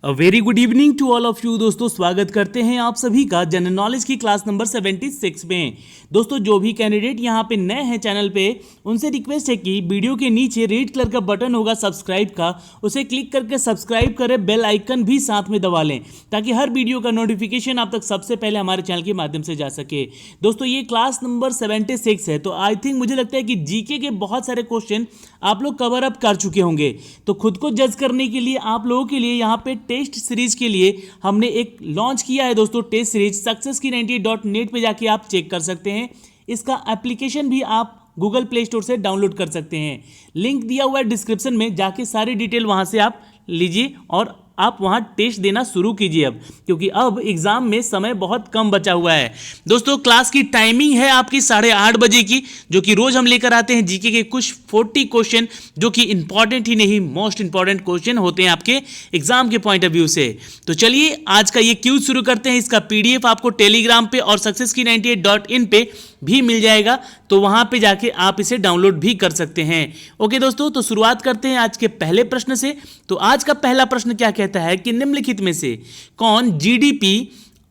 A very good evening to all of you. दोस्तों स्वागत करते हैं आप सभी का जनरल नॉलेज की क्लास नंबर 76 में। दोस्तों जो भी कैंडिडेट यहाँ पे नए हैं चैनल पे, उनसे रिक्वेस्ट है कि वीडियो के नीचे रेड कलर का बटन होगा सब्सक्राइब का, उसे क्लिक करके सब्सक्राइब करें, बेल आइकन भी साथ में दबा लें ताकि हर वीडियो का नोटिफिकेशन आप तक सबसे पहले हमारे चैनल के माध्यम से जा सके। दोस्तों ये क्लास नंबर 76 है, तो आई थिंक मुझे लगता है कि जीके के बहुत सारे क्वेश्चन आप लोग कवर अप कर चुके होंगे। तो खुद को जज करने के लिए आप लोगों के लिए यहाँ पे टेस्ट सीरीज के लिए हमने एक लॉन्च किया है दोस्तों, टेस्ट सीरीज successkey98.net पे जाके आप चेक कर सकते हैं। इसका एप्लीकेशन भी आप गूगल प्ले स्टोर से डाउनलोड कर सकते हैं। लिंक दिया हुआ है डिस्क्रिप्शन में, जाके सारी डिटेल वहां से आप लीजिए और आप वहां टेस्ट देना शुरू कीजिए अब, क्योंकि अब एग्जाम में समय बहुत कम बचा हुआ है। दोस्तों क्लास की टाइमिंग है आपकी 8:30 बजे की, जो कि रोज हम लेकर आते हैं जीके के कुछ 40 क्वेश्चन, जो कि इंपॉर्टेंट ही नहीं मोस्ट इंपॉर्टेंट क्वेश्चन होते हैं आपके एग्जाम के पॉइंट ऑफ व्यू से। तो चलिए आज का ये क्यूज शुरू करते हैं। इसका पीडीएफ आपको टेलीग्राम पे और successkey98.in पे भी मिल जाएगा, तो वहां पे जाके आप इसे डाउनलोड भी कर सकते हैं। ओके दोस्तों, तो शुरुआत करते हैं आज के पहले प्रश्न से। तो आज का पहला प्रश्न क्या कहता है कि निम्नलिखित में से कौन जीडीपी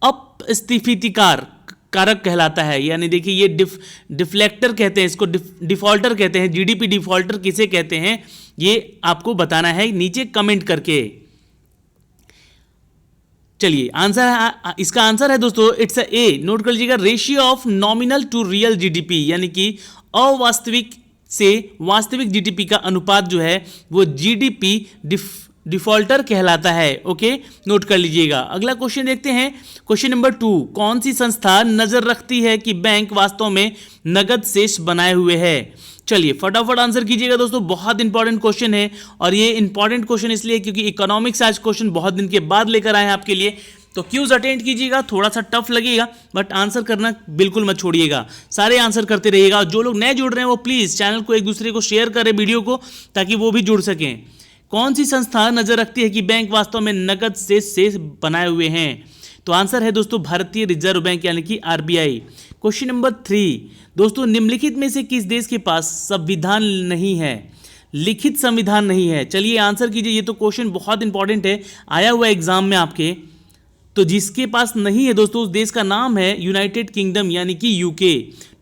अपस्फीतिकार कारक कहलाता है। यानी देखिए ये डिफ्लेक्टर कहते हैं इसको, डिफॉल्टर कहते हैं। जीडीपी डिफॉल्टर किसे कहते हैं ये आपको बताना है नीचे कमेंट करके। चलिए आंसर, इसका आंसर है दोस्तों इट्स ए, नोट कर लीजिएगा, ratio of nominal to real GDP, यानी कि अवास्तविक से वास्तविक जीडीपी का अनुपात जो है वो जीडीपी डिफॉल्टर कहलाता है। ओके, नोट कर लीजिएगा। अगला क्वेश्चन देखते हैं, क्वेश्चन नंबर 2, कौन सी संस्था नजर रखती है कि बैंक वास्तव में नगद शेष बनाए हुए है। चलिए फटाफट आंसर कीजिएगा दोस्तों, बहुत इंपॉर्टेंट क्वेश्चन है। और ये इंपॉर्टेंट क्वेश्चन इसलिए क्योंकि इकोनॉमिक्स आज क्वेश्चन बहुत दिन के बाद लेकर आए हैं आपके लिए, तो क्यूज अटेंड कीजिएगा। थोड़ा सा टफ लगेगा बट आंसर करना बिल्कुल मत छोड़िएगा, सारे आंसर करते रहिएगा। जो लोग नए जुड़ रहे हैं वो प्लीज चैनल को एक दूसरे को शेयर करें वीडियो को, ताकि वो भी जुड़ सकें। कौन सी संस्था नजर रखती है कि बैंक वास्तव में नगद शेष बनाए हुए हैं। तो आंसर है दोस्तों भारतीय रिजर्व बैंक, यानी कि आरबीआई। क्वेश्चन नंबर 3, दोस्तों निम्नलिखित में से किस देश के पास संविधान नहीं है, लिखित संविधान नहीं है। चलिए आंसर कीजिए, ये तो क्वेश्चन बहुत इंपॉर्टेंट है, आया हुआ एग्जाम में आपके। तो जिसके पास नहीं है दोस्तों उस देश का नाम है यूनाइटेड किंगडम, यानी कि यूके।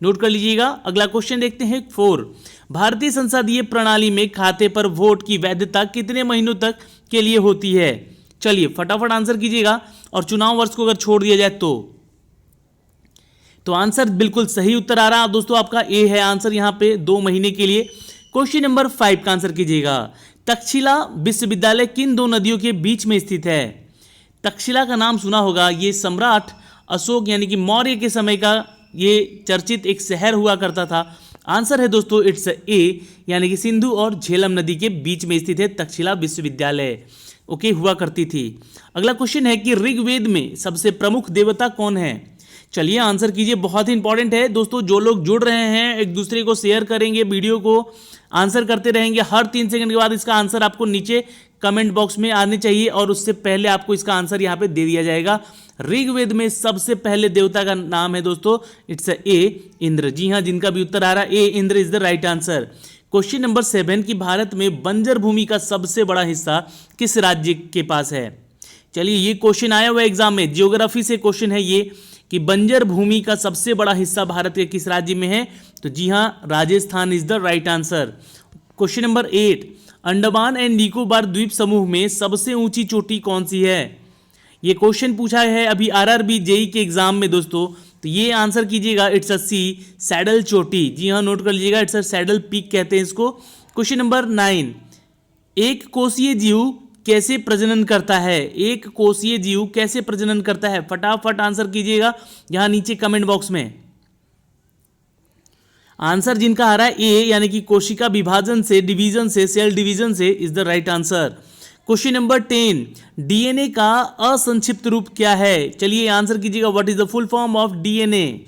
नोट कर लीजिएगा। अगला क्वेश्चन देखते हैं 4, भारतीय संसदीय प्रणाली में खाते पर वोट की वैधता कितने महीनों तक के लिए होती है। चलिए फटाफट आंसर कीजिएगा, और चुनाव वर्ष को अगर छोड़ दिया जाए तो आंसर बिल्कुल सही उत्तर आ रहा है दोस्तों, आपका ए है आंसर यहाँ पे, 2 महीने के लिए। क्वेश्चन नंबर 5 का आंसर कीजिएगा, तक्षशिला विश्वविद्यालय किन 2 नदियों के बीच में स्थित है। तक्षशिला का नाम सुना होगा, ये सम्राट अशोक यानी कि मौर्य के समय का ये चर्चित एक शहर हुआ करता था। आंसर है दोस्तों इट्स ए, यानी कि सिंधु और झेलम नदी के बीच में स्थित है तक्षशिला विश्वविद्यालय। ओके, हुआ करती थी। अगला क्वेश्चन है कि ऋग्वेद में सबसे प्रमुख देवता कौन है। चलिए आंसर कीजिए, बहुत ही इंपॉर्टेंट है दोस्तों। जो लोग जुड़ रहे हैं एक दूसरे को शेयर करेंगे, वीडियो को आंसर करते रहेंगे। हर 3 सेकंड के बाद इसका आंसर आपको नीचे कमेंट बॉक्स में आने चाहिए, और उससे पहले आपको इसका आंसर यहाँ पे दे दिया जाएगा। ऋग्वेद में सबसे पहले देवता का नाम है दोस्तों इट्स ए, इंद्र। जी हाँ, जिनका भी उत्तर आ रहा है A, Indra is the right answer. Question number 7 कि भारत में बंजर भूमि का सबसे बड़ा हिस्सा किस राज्य के पास है। चलिए ये क्वेश्चन आया हुआ एग्जाम में, जियोग्राफी से क्वेश्चन है ये, कि बंजर भूमि का सबसे बड़ा हिस्सा भारत के किस राज्य में है। तो जी हाँ, Rajasthan is the right answer. Question number 8, Andaman and Nicobar द्वीप समूह में सबसे ऊंची चोटी कौन सी है। ये क्वेश्चन पूछा है अभी आरआरबी जेई के एग्जाम में दोस्तों, तो ये आंसर कीजिएगा इट्स अ सी, सैडल चोटी। जी हाँ, नोट कर लीजिएगा, इट्स अ सैडल पीक कहते हैं इसको। क्वेश्चन नंबर 9, एक कोषीय जीव कैसे प्रजनन करता है। एक कोषीय जीव कैसे प्रजनन करता है, फटाफट आंसर कीजिएगा यहां नीचे कमेंट बॉक्स में। आंसर जिनका आ रहा है ए, यानी कि कोशिका विभाजन से, डिवीजन से, सेल डिवीजन से is the right answer. Question number 10, DNA का असंक्षिप्त रूप क्या है। चलिए आंसर कीजिएगा, what is the full form of DNA.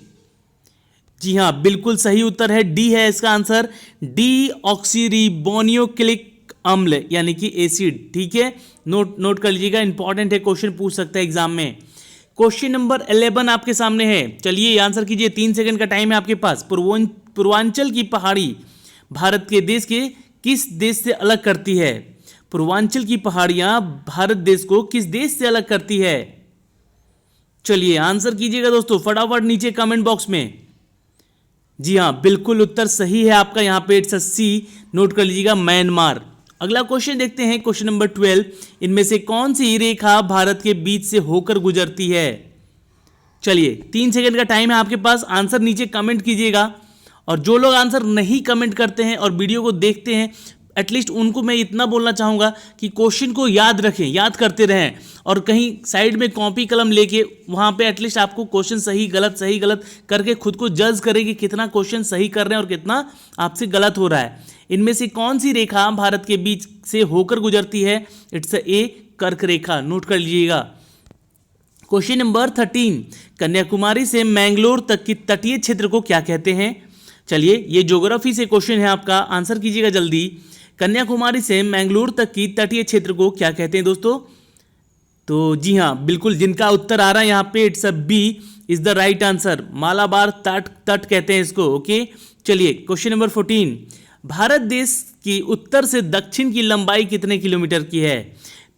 जी हाँ, बिल्कुल सही उत्तर है डी है इसका आंसर, डी ऑक्सीरिबोन्यूक्लिक अम्ल, यानी कि एसिड। ठीक है, नोट कर लीजिएगा, इंपॉर्टेंट है, क्वेश्चन पूछ सकता है एग्जाम में। क्वेश्चन नंबर 11 आपके सामने है, चलिए आंसर कीजिए, 3 सेकंड का टाइम है आपके पास। पूर्वांचल की पहाड़ी भारत के किस देश से अलग करती है। पूर्वांचल की पहाड़ियां भारत देश को किस देश से अलग करती है? चलिए आंसर कीजिएगा दोस्तों फटाफट नीचे कमेंट बॉक्स में। जी हाँ, बिल्कुल उत्तर सही है आपका यहाँ पे, इट्स सी, नोट कर लीजिएगा, म्यांमार। अगला क्वेश्चन देखते हैं, क्वेश्चन नंबर 12, इनमें से कौन सी रेखा भारत के बीच से होकर गुजरती है? चलिए 3 सेकंड का टाइम है आपके पास, आंसर नीचे कमेंट कीजिएगा। और जो लोग आंसर नहीं कमेंट करते हैं और वीडियो को देखते हैं, एटलीस्ट उनको मैं इतना बोलना चाहूँगा कि क्वेश्चन को याद रखें, याद करते रहें, और कहीं साइड में कॉपी कलम लेके वहाँ पे एटलीस्ट आपको क्वेश्चन सही गलत करके खुद को जज करें कि कितना क्वेश्चन सही कर रहे हैं और कितना आपसे गलत हो रहा है। इनमें से कौन सी रेखा भारत के बीच से होकर गुजरती है? इट्स ए कर्क रेखा, नोट कर लीजिएगा। क्वेश्चन नंबर 13, कन्याकुमारी से मैंगलोर तक की तटीय क्षेत्र को क्या कहते हैं? चलिए ये ज्योग्राफी से क्वेश्चन है आपका, आंसर कीजिएगा जल्दी। कन्याकुमारी से मैंगलोर तक की तटीय क्षेत्र को क्या कहते हैं दोस्तों? तो जी हाँ, बिल्कुल जिनका उत्तर आ रहा है यहाँ पे, it's B is the right answer, Malabar तट कहते हैं इसको। ओके, चलिए क्वेश्चन नंबर 14, भारत देश की उत्तर से दक्षिण की लंबाई कितने किलोमीटर की है?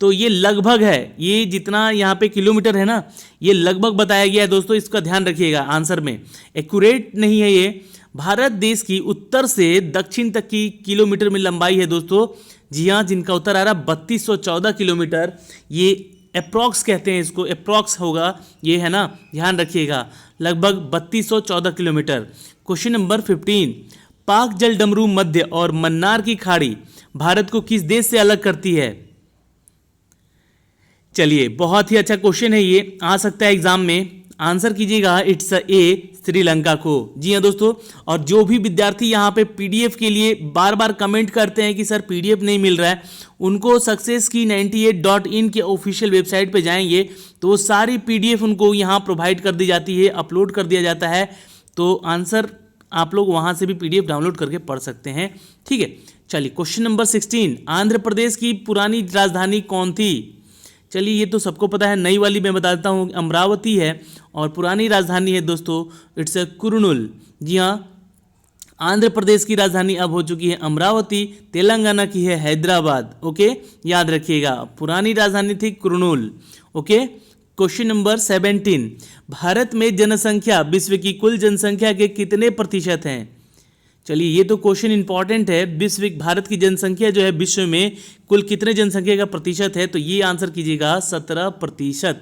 तो ये लगभग है, ये जितना यहाँ पे किलोमीटर है ना, ये लगभग बताया गया है दोस्तों, इसका ध्यान रखिएगा आंसर में, एक्यूरेट नहीं है ये। भारत देश की उत्तर से दक्षिण तक की किलोमीटर में लंबाई है दोस्तों। जी हाँ, जिनका उत्तर आ रहा है 3214 किलोमीटर, ये अप्रॉक्स कहते हैं इसको, अप्रॉक्स होगा ये, है ना, ध्यान रखिएगा, लगभग 3214 किलोमीटर। क्वेश्चन नंबर 15, पाक जल डमरू मध्य और मन्नार की खाड़ी भारत को किस देश से अलग करती है? चलिए बहुत ही अच्छा क्वेश्चन है ये, आ सकता है एग्जाम में, आंसर कीजिएगा, इट्स ए श्रीलंका को। जी हाँ दोस्तों, और जो भी विद्यार्थी यहाँ पे पीडीएफ के लिए बार बार कमेंट करते हैं कि सर पीडीएफ नहीं मिल रहा है, उनको successkey98.in के ऑफिशियल वेबसाइट पे जाएंगे तो वो सारी पीडीएफ उनको यहाँ प्रोवाइड कर दी जाती है, अपलोड कर दिया जाता है, तो आंसर आप लोग वहाँ से भी पीडीएफ डाउनलोड करके पढ़ सकते हैं। ठीक है, चलिए क्वेश्चन नंबर 16, आंध्र प्रदेश की पुरानी राजधानी कौन थी? चलिए ये तो सबको पता है, नई वाली मैं बता देता हूँ, अमरावती है, और पुरानी राजधानी है दोस्तों, इट्स कुर्नूल। जी हाँ, आंध्र प्रदेश की राजधानी अब हो चुकी है अमरावती, तेलंगाना की है हैदराबाद। ओके, याद रखिएगा, पुरानी राजधानी थी Kurnool. Okay, question number 17, Bharat में जनसंख्या विश्व की कुल जनसंख्या के कितने प्रतिशत हैं? चलिए ये तो क्वेश्चन इंपॉर्टेंट है, विश्व भारत की जनसंख्या जो है विश्व में कुल कितने जनसंख्या का प्रतिशत है? तो ये आंसर कीजिएगा 17%।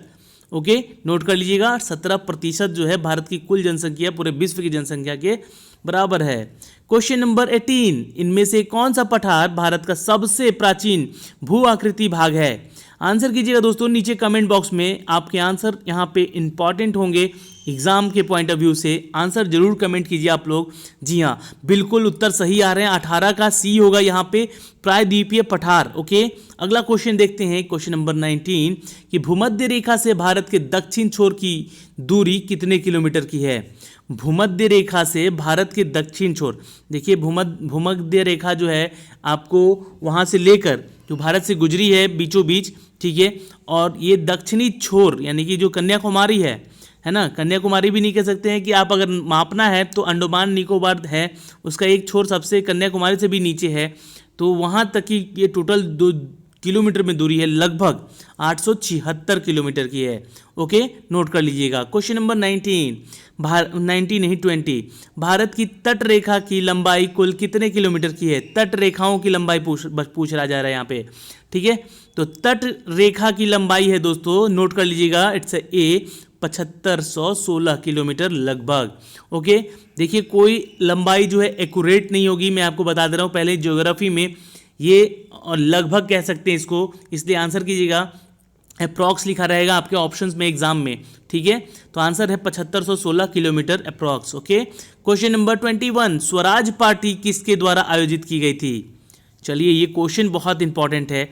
ओके, नोट कर लीजिएगा, 17% जो है भारत की कुल जनसंख्या पूरे विश्व की जनसंख्या के बराबर है। क्वेश्चन नंबर 18, इनमें से कौन सा पठार भारत का सबसे प्राचीन भू आकृति भाग है? आंसर कीजिएगा दोस्तों नीचे कमेंट बॉक्स में, आपके आंसर यहाँ पे इंपॉर्टेंट होंगे एग्जाम के पॉइंट ऑफ व्यू से, आंसर जरूर कमेंट कीजिए आप लोग। जी हाँ, बिल्कुल उत्तर सही आ रहे हैं, 18 का सी होगा यहाँ पे, प्रायद्वीपीय पठार। ओके, अगला क्वेश्चन देखते हैं, क्वेश्चन नंबर 19, कि भूमध्य रेखा से भारत के दक्षिण छोर की दूरी कितने किलोमीटर की है? भूमध्य रेखा से भारत के दक्षिण छोर, देखिए भूमध्य रेखा जो है आपको वहाँ से लेकर जो भारत से गुजरी है बीचों बीच, ठीक है, और ये दक्षिणी छोर यानी कि जो कन्याकुमारी है ना, कन्याकुमारी भी नहीं कह सकते हैं कि आप अगर मापना है तो अंडमान निकोबार है, उसका एक छोर सबसे कन्याकुमारी से भी नीचे है, तो वहाँ तक की ये टोटल 2 किलोमीटर में दूरी है, लगभग 876 किलोमीटर की है। ओके, नोट कर लीजिएगा। क्वेश्चन नंबर 20, भारत की तट रेखा की लंबाई कुल कितने किलोमीटर की है? तट रेखाओं की लंबाई पूछ रहा जा रहा है यहाँ पे, ठीक है, तो तट रेखा की लंबाई है दोस्तों, नोट कर लीजिएगा, इट्स ए 7516 किलोमीटर लगभग। ओके, देखिए कोई लंबाई जो है एक्यूरेट नहीं होगी, मैं आपको बता दे रहा हूँ पहले, ज्योग्राफी में ये और लगभग कह सकते हैं इसको, इसलिए आंसर कीजिएगा, अप्रॉक्स लिखा रहेगा आपके ऑप्शंस में एग्जाम में, ठीक है, तो आंसर है 7516 kilometre approx. Okay, question number 21, Swaraj party किसके द्वारा आयोजित की गई थी? चलिए ये क्वेश्चन बहुत इंपॉर्टेंट है,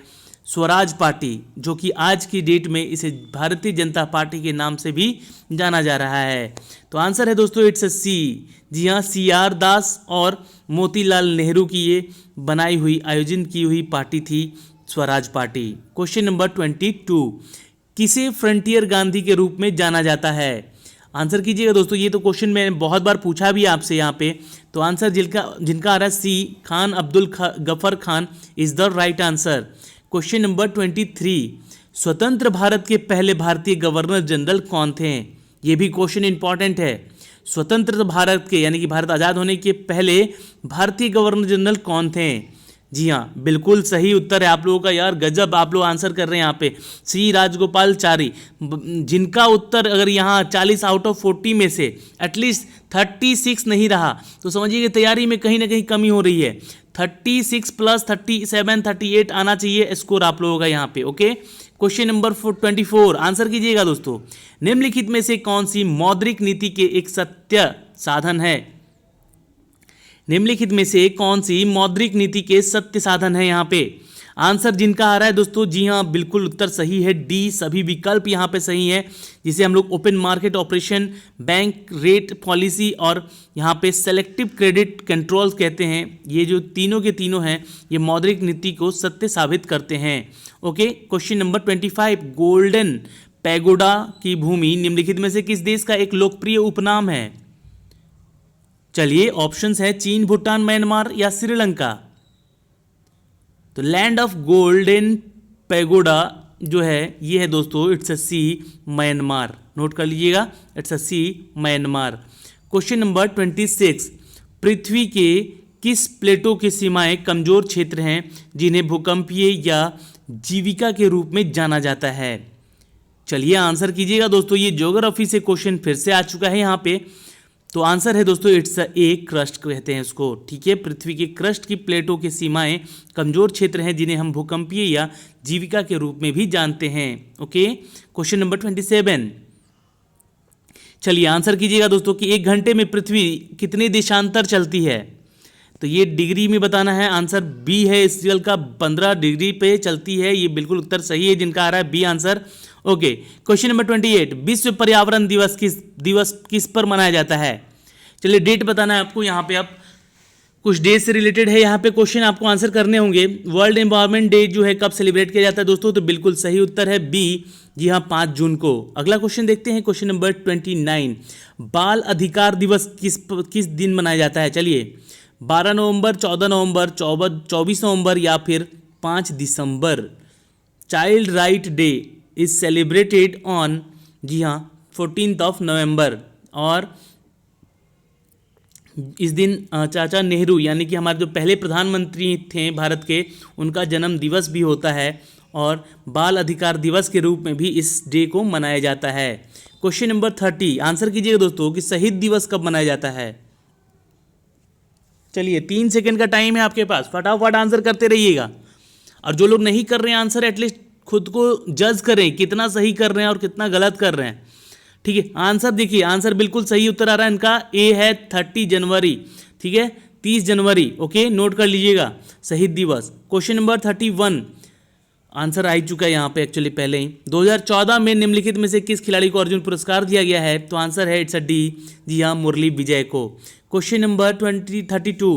स्वराज पार्टी, जो कि आज की डेट में इसे भारतीय जनता पार्टी के नाम से भी जाना जा रहा है, तो आंसर है दोस्तों इट्स सी। जी हाँ, CR दास और मोतीलाल नेहरू की ये बनाई हुई आयोजन की हुई पार्टी थी स्वराज पार्टी। क्वेश्चन नंबर 22, किसे फ्रंटियर गांधी के रूप में जाना जाता है? आंसर कीजिएगा दोस्तों, ये तो क्वेश्चन मैंने बहुत बार पूछा भी आपसे यहाँ पे, तो आंसर जिनका आ रहा है C, Khan Abdul Ghaffar Khan is the right answer. Question number 23, स्वतंत्र भारत के पहले भारतीय गवर्नर जनरल कौन थे? ये भी क्वेश्चन इंपॉर्टेंट है। स्वतंत्र भारत के यानी कि भारत आज़ाद होने के पहले भारतीय गवर्नर जनरल कौन थे? जी हाँ, बिल्कुल सही उत्तर है आप लोगों का यार, गजब आप लोग आंसर कर रहे हैं यहाँ पे। सी राजगोपालाचारी, जिनका उत्तर अगर यहाँ 40 आउट ऑफ 40 में से एटलीस्ट 36 नहीं रहा तो समझिए कि तैयारी में कहीं ना कहीं कमी हो रही है। 36 प्लस 37 38 आना चाहिए स्कोर आप लोगों का यहाँ पे। ओके, क्वेश्चन नंबर 24 आंसर कीजिएगा दोस्तों। निम्नलिखित में से कौन सी मौद्रिक नीति के एक सत्य साधन है? निम्नलिखित में से कौन सी मौद्रिक नीति के सत्य साधन है यहाँ पे? आंसर जिनका आ रहा है दोस्तों, जी हाँ बिल्कुल उत्तर सही है डी, सभी विकल्प यहाँ पे सही है, जिसे हम लोग open market operation, bank rate policy और यहाँ पे सेलेक्टिव क्रेडिट कंट्रोल कहते हैं। ये जो तीनों के तीनों हैं ये मौद्रिक नीति को सत्य साबित करते हैं। Okay, question number 25, golden pagoda की भूमि निम्नलिखित में से किस देश का एक लोकप्रिय उपनाम है? चलिए ऑप्शंस है चीन, भूटान, म्यांमार या श्रीलंका। तो लैंड ऑफ गोल्डन पैगोडा जो है ये है दोस्तों, it's a C, Myanmar. Note कर लीजिएगा, it's a C, Myanmar. Question number 26, पृथ्वी के किस प्लेटों की सीमाएं कमजोर क्षेत्र हैं जिन्हें भूकंपीय या जीविका के रूप में जाना जाता है? चलिए आंसर कीजिएगा दोस्तों। ये ज्योग्राफी से क्वेश्चन फिर से आ चुका है यहाँ पे। तो आंसर है दोस्तों इट्स ए क्रस्ट कहते हैं इसको। ठीक है, पृथ्वी के क्रस्ट की प्लेटों की सीमाएं कमजोर क्षेत्र हैं जिन्हें हम भूकंपीय या जीविका के रूप में भी जानते हैं। ओके, क्वेश्चन नंबर 27, चलिए आंसर कीजिएगा दोस्तों कि एक घंटे में पृथ्वी कितने देशांतर चलती है? तो ये डिग्री में बताना है। आंसर बी है, इस जल का 15 डिग्री पे चलती है। ये बिल्कुल उत्तर सही है, जिनका आ रहा है B answer. Okay, question number 28, विश्व पर्यावरण दिवस किस पर मनाया जाता है? चलिए डेट बताना है आपको। यहाँ पे आप कुछ डे से रिलेटेड है यहाँ पे क्वेश्चन आपको आंसर करने होंगे। वर्ल्ड एनवायरनमेंट डे जो है कब सेलिब्रेट किया जाता है दोस्तों? तो बिल्कुल सही उत्तर है बी, जी हाँ 5 जून को। अगला क्वेश्चन देखते हैं, क्वेश्चन नंबर 29, बाल अधिकार दिवस किस दिन मनाया जाता है? चलिए 12 नवंबर, 14 नवंबर, 24 नवंबर या फिर 5 दिसंबर। Child right day is celebrated on, जी हाँ 14th ऑफ नवंबर। और इस दिन चाचा नेहरू यानी कि हमारे जो पहले प्रधानमंत्री थे भारत के, उनका जन्म दिवस भी होता है और बाल अधिकार दिवस के रूप में भी इस डे को मनाया जाता है। क्वेश्चन नंबर 30, आंसर कीजिएगा दोस्तों कि शहीद दिवस कब मनाया जाता है? चलिए 3 सेकंड का टाइम है आपके पास, फटाफट आंसर करते रहिएगा। और जो लोग नहीं कर रहे हैं आंसर, एटलीस्ट खुद को जज करें कितना सही कर रहे हैं और कितना गलत कर रहे हैं। ठीक है, आंसर देखिए, आंसर बिल्कुल सही उत्तर आ रहा है इनका, ए है 30 जनवरी। ठीक है, 30 जनवरी। ओके, नोट कर लीजिएगा, शहीद दिवस। क्वेश्चन नंबर 31, आंसर आ चुका है यहाँ पे एक्चुअली पहले ही। 2014 में निम्नलिखित में से किस खिलाड़ी को अर्जुन पुरस्कार दिया गया है? तो आंसर है इट्स अ डी, जी हाँ मुरली विजय को। क्वेश्चन नंबर 32,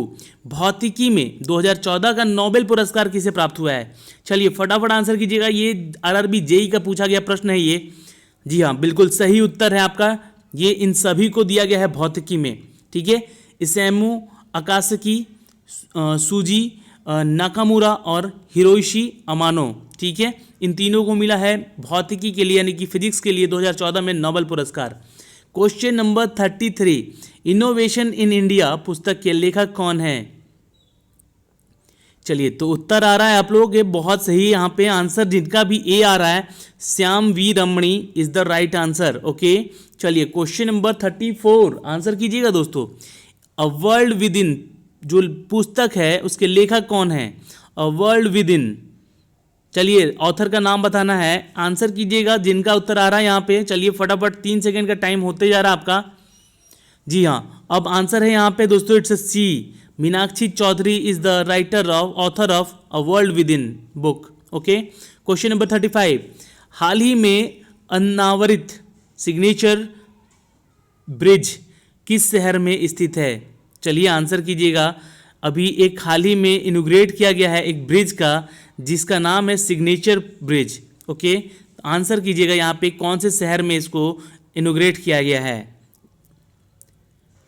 भौतिकी में 2014 का नोबेल पुरस्कार किसे प्राप्त हुआ है? चलिए फटाफट आंसर कीजिएगा, ये आरआरबी जेई का पूछा गया प्रश्न है ये। जी हाँ बिल्कुल सही उत्तर है आपका, ये इन सभी को दिया गया है भौतिकी में। ठीक है, इसैमु अकासकी, सूजी नाकामुरा और हिरोशी अमानो। ठीक है, इन तीनों को मिला है भौतिकी के लिए यानी कि फिजिक्स के लिए 2014 में नोबेल पुरस्कार। Question number 33, innovation in India पुस्तक के लेखक कौन है? चलिए तो उत्तर आ रहा है आप लोग, ये बहुत सही यहाँ पे आंसर, जिनका भी ए आ रहा है Shyam we Ramani is the right answer. Okay, चलिए क्वेश्चन नंबर 34, आंसर कीजिएगा दोस्तों। अ वर्ल्ड विद इन जो पुस्तक है उसके लेखक कौन है? अ वर्ल्ड विद इन, चलिए ऑथर का नाम बताना है, आंसर कीजिएगा जिनका उत्तर आ रहा है यहाँ पे। चलिए फटाफट 3 सेकंड का टाइम होते जा रहा है आपका। जी हाँ, अब आंसर है यहाँ पे दोस्तों it's C, Meenakshi Chaudhary is the writer of author of a world within book. Okay, question number 35, हाल ही में अनावरित सिग्नेचर ब्रिज किस शहर में स्थित है? चलिए आंसर कीजिएगा, अभी एक हाल ही में इनोग्रेट किया गया है एक ब्रिज का जिसका नाम है सिग्नेचर ब्रिज। ओके, आंसर कीजिएगा यहाँ पे कौन से शहर में इसको इनोग्रेट किया गया है?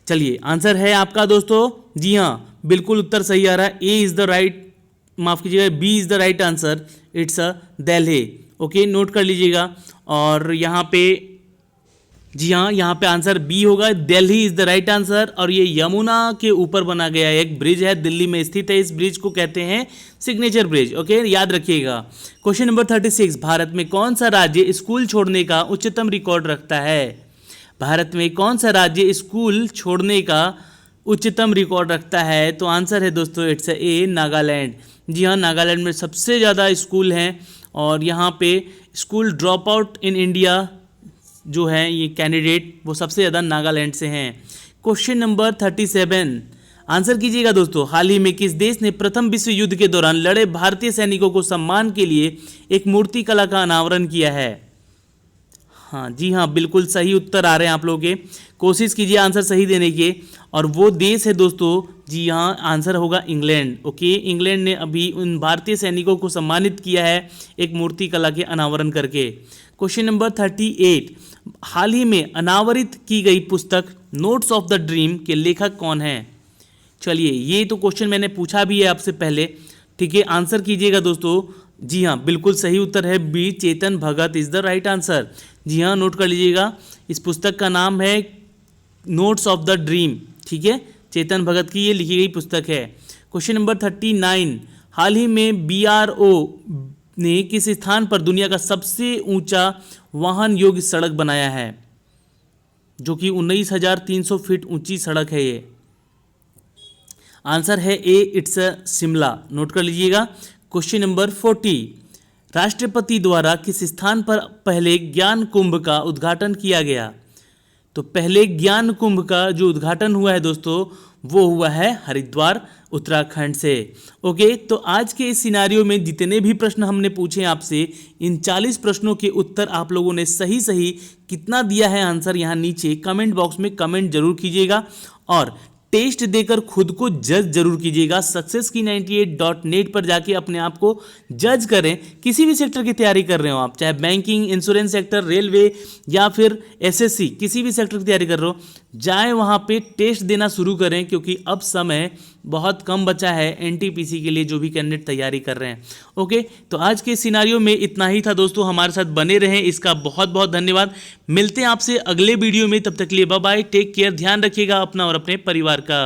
चलिए आंसर है आपका दोस्तों, जी हाँ बिल्कुल उत्तर सही आ रहा है, ए इज द राइट, माफ कीजिएगा B is the right answer, it's Delhi. Okay, note कर लीजिएगा। और यहाँ पे जी हाँ, यहाँ पे आंसर बी होगा, Delhi is the right answer. और ये यमुना के ऊपर बना गया एक ब्रिज है, दिल्ली में स्थित है। इस ब्रिज को कहते हैं सिग्नेचर ब्रिज। ओके, याद रखिएगा। क्वेश्चन नंबर 36, भारत में कौन सा राज्य स्कूल छोड़ने का उच्चतम रिकॉर्ड रखता है? भारत में कौन सा राज्य स्कूल छोड़ने का उच्चतम रिकॉर्ड रखता है? तो आंसर है दोस्तों इट्स ए नागालैंड। जी हाँ, नागालैंड में सबसे ज़्यादा स्कूल हैं। और यहाँ पे school drop out in India जो है ये कैंडिडेट वो सबसे ज़्यादा नागालैंड से हैं। क्वेश्चन नंबर 37, आंसर कीजिएगा दोस्तों। हाल ही में किस देश ने प्रथम विश्व युद्ध के दौरान लड़े भारतीय सैनिकों को सम्मान के लिए एक मूर्ति कला का अनावरण किया है? हाँ जी हाँ, बिल्कुल सही उत्तर आ रहे हैं आप लोगों के। कोशिश कीजिए आंसर सही देने के। और वो देश है दोस्तों, जी हाँ, आंसर होगा इंग्लैंड। ओके, इंग्लैंड ने अभी उन भारतीय सैनिकों को सम्मानित किया है एक मूर्ति कला के अनावरण करके। क्वेश्चन नंबर 38, हाल ही में अनावरित की गई पुस्तक नोट्स ऑफ द ड्रीम के लेखक कौन हैं? चलिए, ये तो क्वेश्चन मैंने पूछा भी है आपसे पहले। ठीक है, आंसर कीजिएगा दोस्तों। जी हाँ, बिल्कुल सही उत्तर है B, Chetan Bhagat is the right answer. जी हाँ, नोट कर लीजिएगा। इस पुस्तक का नाम है नोट्स ऑफ द ड्रीम। ठीक है, चेतन भगत की ये लिखी गई पुस्तक है। क्वेश्चन नंबर 39, हाल ही में BRO ने किस स्थान पर दुनिया का सबसे ऊंचा वाहन योग्य सड़क बनाया है? जो कि 19,300 फीट ऊंची सड़क है ये। आंसर है ए, इट्स शिमला। नोट कर लीजिएगा। क्वेश्चन नंबर 40, राष्ट्रपति द्वारा किस स्थान पर पहले ज्ञान कुंभ का उद्घाटन किया गया? तो पहले ज्ञान कुंभ का जो उद्घाटन हुआ है दोस्तों वो हुआ है हरिद्वार, उत्तराखंड से। ओके, तो आज के इस सिनारियो में जितने भी प्रश्न हमने पूछे आपसे, इन 40 प्रश्नों के उत्तर आप लोगों ने सही सही कितना दिया है आंसर, यहाँ नीचे कमेंट बॉक्स में कमेंट जरूर कीजिएगा। और टेस्ट देकर खुद को जज जरूर कीजिएगा। successkey98.net पर जाके अपने आप को जज करें। किसी भी सेक्टर की तैयारी कर रहे हो आप, चाहे बैंकिंग, इंश्योरेंस सेक्टर, रेलवे या फिर SSC, किसी भी सेक्टर की तैयारी कर रहे हो, जाएं वहाँ पे टेस्ट देना शुरू करें, क्योंकि अब समय बहुत कम बचा है NTPC के लिए जो भी कैंडिडेट तैयारी कर रहे हैं। ओके, तो आज के सिनारियो में इतना ही था दोस्तों। हमारे साथ बने रहें, इसका बहुत बहुत धन्यवाद। मिलते हैं आपसे अगले वीडियो में, तब तक के लिए बाय बाय, टेक केयर, ध्यान रखिएगा अपना और अपने परिवार का।